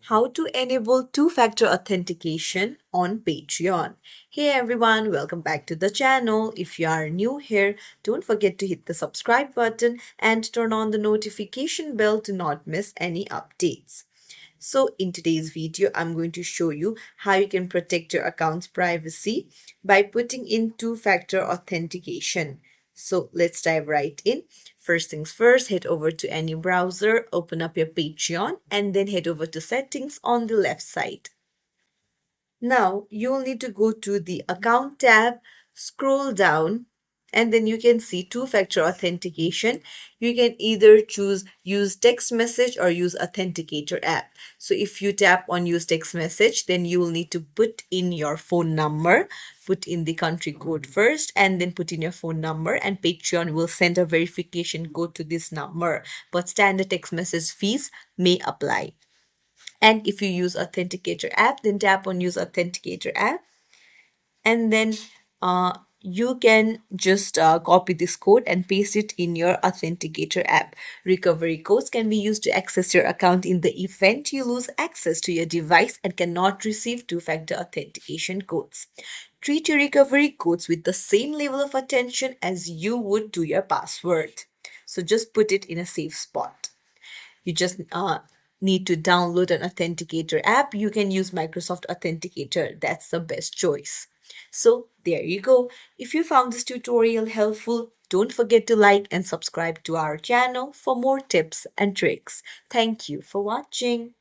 How to enable two-factor authentication on Patreon. Hey everyone, welcome back to the channel. If you are new here, don't forget to hit the subscribe button and turn on the notification bell to not miss any updates. So in today's video, I'm going to show you how you can protect your account's privacy by putting in two-factor authentication. So let's dive right in. First things first, head over to any browser, open up your Patreon, and then head over to settings on the left side. Now you'll need to go to the account tab, scroll down, and then you can see two-factor authentication. You can either choose use text message or use authenticator app. So if you tap on use text message, then you will need to put in your phone number, put in the country code first, and then put in your phone number, and Patreon will send a verification code to this number. But standard text message fees may apply. And if you use Authenticator app, then tap on use Authenticator app. And then you can just copy this code and paste it in your Authenticator app. Recovery codes can be used to access your account in the event you lose access to your device and cannot receive two-factor authentication codes. Treat your recovery codes with the same level of attention as you would to your password. So just put it in a safe spot. You just need to download an authenticator app. You can use Microsoft Authenticator. That's the best choice. So there you go. If you found this tutorial helpful, don't forget to like and subscribe to our channel for more tips and tricks. Thank you for watching.